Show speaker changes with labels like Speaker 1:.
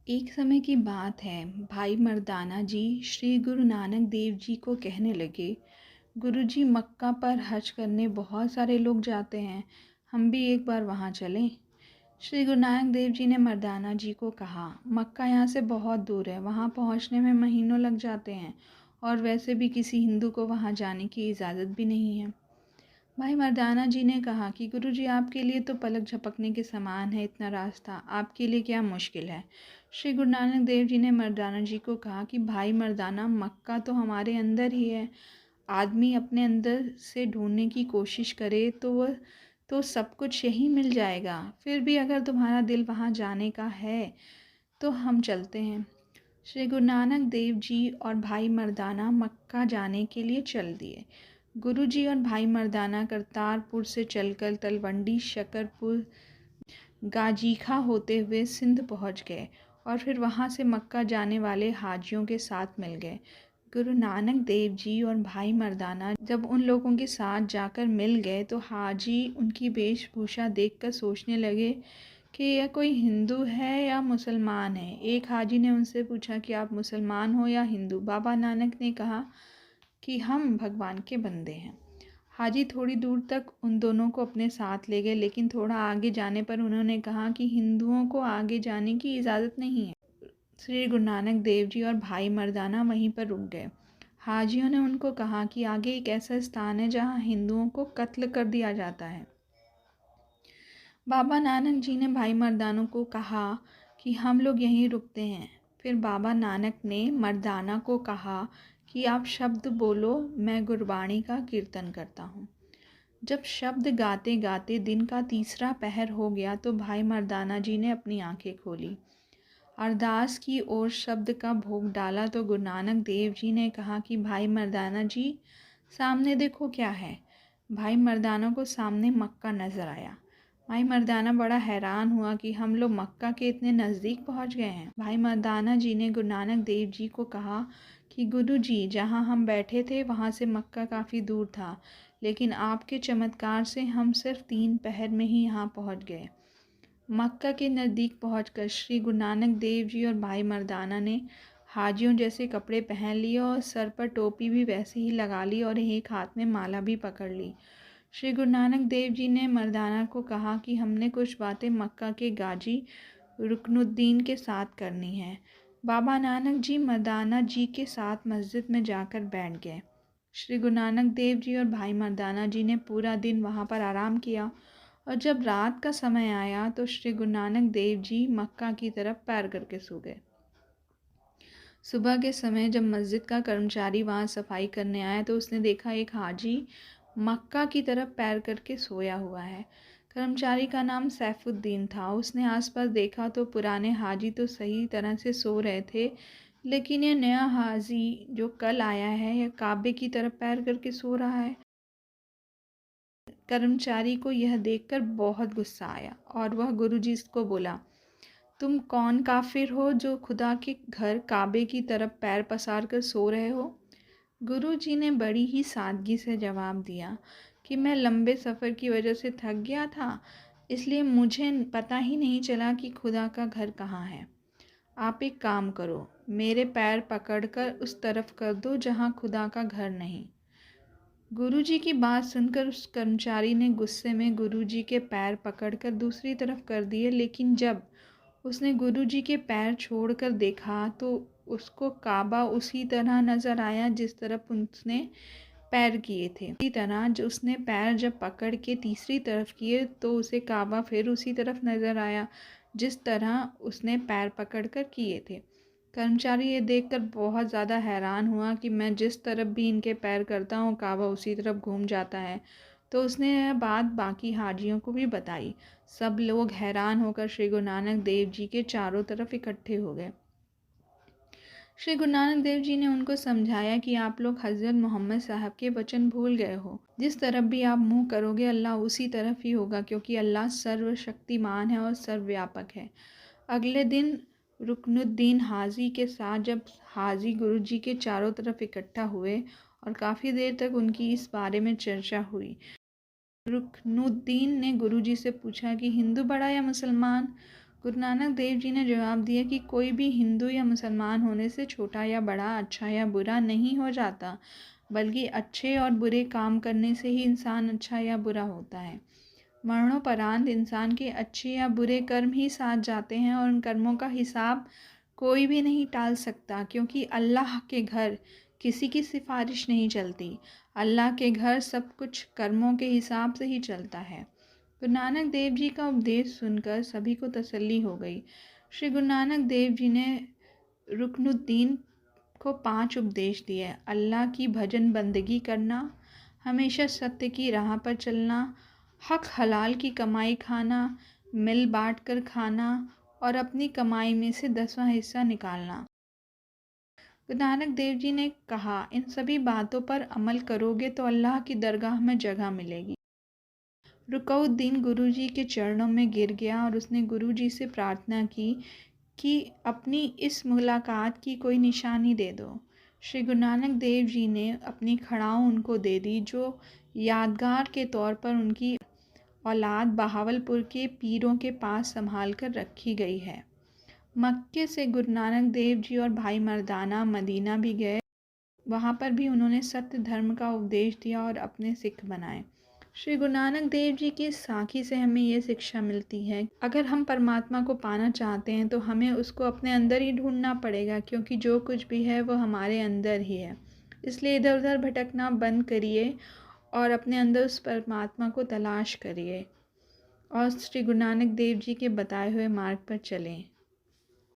Speaker 1: एक समय की बात है। भाई मर्दाना जी श्री गुरु नानक देव जी को कहने लगे, गुरु जी मक्का पर हज करने बहुत सारे लोग जाते हैं, हम भी एक बार वहाँ चलें। श्री गुरु नानक देव जी ने मर्दाना जी को कहा, मक्का यहाँ से बहुत दूर है, वहाँ पहुँचने में महीनों लग जाते हैं और वैसे भी किसी हिंदू को वहाँ जाने की इजाज़त भी नहीं है। भाई मर्दाना जी ने कहा कि गुरुजी आपके लिए तो पलक झपकने के समान है इतना रास्ता, आपके लिए क्या मुश्किल है। श्री गुरु नानक देव जी ने मर्दाना जी को कहा कि भाई मर्दाना, मक्का तो हमारे अंदर ही है। आदमी अपने अंदर से ढूंढने की कोशिश करे तो वह तो सब कुछ यहीं मिल जाएगा। फिर भी अगर तुम्हारा दिल वहाँ जाने का है तो हम चलते हैं। श्री गुरु नानक देव जी और भाई मर्दाना मक्का जाने के लिए चल दिए। गुरुजी और भाई मर्दाना करतारपुर से चलकर तलवंडी, शकरपुर, गाजीखा होते हुए सिंध पहुंच गए और फिर वहां से मक्का जाने वाले हाजियों के साथ मिल गए। गुरु नानक देव जी और भाई मर्दाना जब उन लोगों के साथ जाकर मिल गए तो हाजी उनकी वेशभूषा देखकर सोचने लगे कि यह कोई हिंदू है या मुसलमान है। एक हाजी ने उनसे पूछा कि आप मुसलमान हो या हिंदू। बाबा नानक ने कहा कि हम भगवान के बंदे हैं। हाजी थोड़ी दूर तक उन दोनों को अपने साथ ले गए, लेकिन थोड़ा आगे जाने पर उन्होंने कहा कि हिंदुओं को आगे जाने की इजाज़त नहीं है। श्री गुरु नानक देव जी और भाई मर्दाना वहीं पर रुक गए। हाजियों ने उनको कहा कि आगे एक ऐसा स्थान है जहां हिंदुओं को कत्ल कर दिया जाता है। बाबा नानक जी ने भाई मर्दानों को कहा कि हम लोग यहीं रुकते हैं। फिर बाबा नानक ने मर्दाना को कहा कि आप शब्द बोलो, मैं गुरबाणी का कीर्तन करता हूँ। जब शब्द गाते गाते दिन का तीसरा पहर हो गया तो भाई मर्दाना जी ने अपनी आंखें खोली, अरदास की और शब्द का भोग डाला तो गुरु नानक देव जी ने कहा कि भाई मर्दाना जी, सामने देखो क्या है। भाई मर्दाना को सामने मक्का नज़र आया। भाई मर्दाना बड़ा हैरान हुआ कि हम लोग मक्का के इतने नज़दीक पहुंच गए हैं। भाई मर्दाना जी ने गुरु नानक देव जी को कहा कि गुरु जी, जहाँ हम बैठे थे वहाँ से मक्का काफ़ी दूर था, लेकिन आपके चमत्कार से हम सिर्फ 3 पहर में ही यहाँ पहुँच गए। मक्का के नज़दीक पहुंचकर श्री गुरु नानक देव जी और भाई मर्दाना ने हाजियों जैसे कपड़े पहन लिए और सर पर टोपी भी वैसे ही लगा ली और एक हाथ में माला भी पकड़ ली। श्री गुरु नानक देव जी ने मर्दाना को कहा कि हमने कुछ बातें मक्का के गाजी रुकनुद्दीन के साथ करनी है। बाबा नानक जी मर्दाना जी के साथ मस्जिद में जाकर बैठ गए। श्री गुरु नानक देव जी और भाई मर्दाना जी ने पूरा दिन वहाँ पर आराम किया और जब रात का समय आया तो श्री गुरु नानक देव जी मक्का की तरफ पैर करके सो गए। सुबह के समय जब मस्जिद का कर्मचारी वहाँ सफाई करने आया तो उसने देखा एक हाजी मक्का की तरफ पैर करके सोया हुआ है। कर्मचारी का नाम सैफुद्दीन था। उसने आसपास देखा तो पुराने हाजी तो सही तरह से सो रहे थे, लेकिन यह नया हाजी जो कल आया है यह काबे की तरफ पैर करके सो रहा है। कर्मचारी को यह देखकर बहुत गुस्सा आया और वह गुरुजी को बोला, तुम कौन काफिर हो जो खुदा के घर काबे की तरफ पैर पसार कर सो रहे हो। गुरुजी ने बड़ी ही सादगी से जवाब दिया कि मैं लंबे सफ़र की वजह से थक गया था, इसलिए मुझे पता ही नहीं चला कि खुदा का घर कहाँ है। आप एक काम करो, मेरे पैर पकड़कर उस तरफ कर दो जहाँ खुदा का घर नहीं। गुरुजी की बात सुनकर उस कर्मचारी ने गुस्से में गुरुजी के पैर पकड़कर दूसरी तरफ कर दिए, लेकिन जब उसने गुरुजी के पैर छोड़कर देखा तो उसको काबा उसी तरह नज़र आया जिस तरफ उसने पैर किए थे। इसी तरह जो उसने पैर जब पकड़ के तीसरी तरफ किए तो उसे काबा फिर उसी तरफ नज़र आया जिस तरह उसने पैर पकड़कर किए थे। कर्मचारी ये देखकर बहुत ज़्यादा हैरान हुआ कि मैं जिस तरफ भी इनके पैर करता हूँ काबा उसी तरफ घूम जाता है। तो उसने यह बात बाकी हाजियों को भी बताई। सब लोग हैरान होकर श्री गुरु नानक देव जी के चारों तरफ इकट्ठे हो गए। श्री गुरु नानक देव जी ने उनको समझाया कि आप लोग हज़रत मोहम्मद साहब के वचन भूल गए हो। जिस तरफ भी आप मुंह करोगे अल्लाह उसी तरफ ही होगा, क्योंकि अल्लाह सर्वशक्तिमान है और सर्वव्यापक है। अगले दिन रुकनुद्दीन हाजी के साथ जब हाजी गुरुजी के चारों तरफ इकट्ठा हुए और काफ़ी देर तक उनकी इस बारे में चर्चा हुई। रुकनुद्दीन ने गुरुजी से पूछा कि हिंदू बड़ा या मुसलमान। गुरु नानक देव जी ने जवाब दिया कि कोई भी हिंदू या मुसलमान होने से छोटा या बड़ा, अच्छा या बुरा नहीं हो जाता, बल्कि अच्छे और बुरे काम करने से ही इंसान अच्छा या बुरा होता है। मरणोपरांत इंसान के अच्छे या बुरे कर्म ही साथ जाते हैं और उन कर्मों का हिसाब कोई भी नहीं टाल सकता, क्योंकि अल्लाह के घर किसी की सिफारिश नहीं चलती। अल्लाह के घर सब कुछ कर्मों के हिसाब से ही चलता है। गुरु नानक देव जी का उपदेश सुनकर सभी को तसल्ली हो गई। श्री गुरु नानक देव जी ने रुकनुद्दीन को 5 उपदेश दिए। अल्लाह की भजन बंदगी करना, हमेशा सत्य की राह पर चलना, हक हलाल की कमाई खाना, मिल बांट कर खाना और अपनी कमाई में से 10वां हिस्सा निकालना। गुरु नानक देव जी ने कहा, इन सभी बातों पर अमल करोगे तो अल्लाह की दरगाह में जगह मिलेगी। रुकनुद्दीन गुरु जी के चरणों में गिर गया और उसने गुरु जी से प्रार्थना की कि अपनी इस मुलाकात की कोई निशानी दे दो। श्री गुरु नानक देव जी ने अपनी खड़ाऊँ उनको दे दी, जो यादगार के तौर पर उनकी औलाद बहावलपुर के पीरों के पास संभाल कर रखी गई है। मक्के से गुरु नानक देव जी और भाई मर्दाना मदीना भी गए। वहाँ पर भी उन्होंने सत्य धर्म का उपदेश दिया और अपने सिख बनाए। श्री गुरु नानक देव जी की साखी से हमें ये शिक्षा मिलती है, अगर हम परमात्मा को पाना चाहते हैं तो हमें उसको अपने अंदर ही ढूंढना पड़ेगा, क्योंकि जो कुछ भी है वो हमारे अंदर ही है। इसलिए इधर उधर भटकना बंद करिए और अपने अंदर उस परमात्मा को तलाश करिए और श्री गुरु नानक देव जी के बताए हुए मार्ग पर चलें।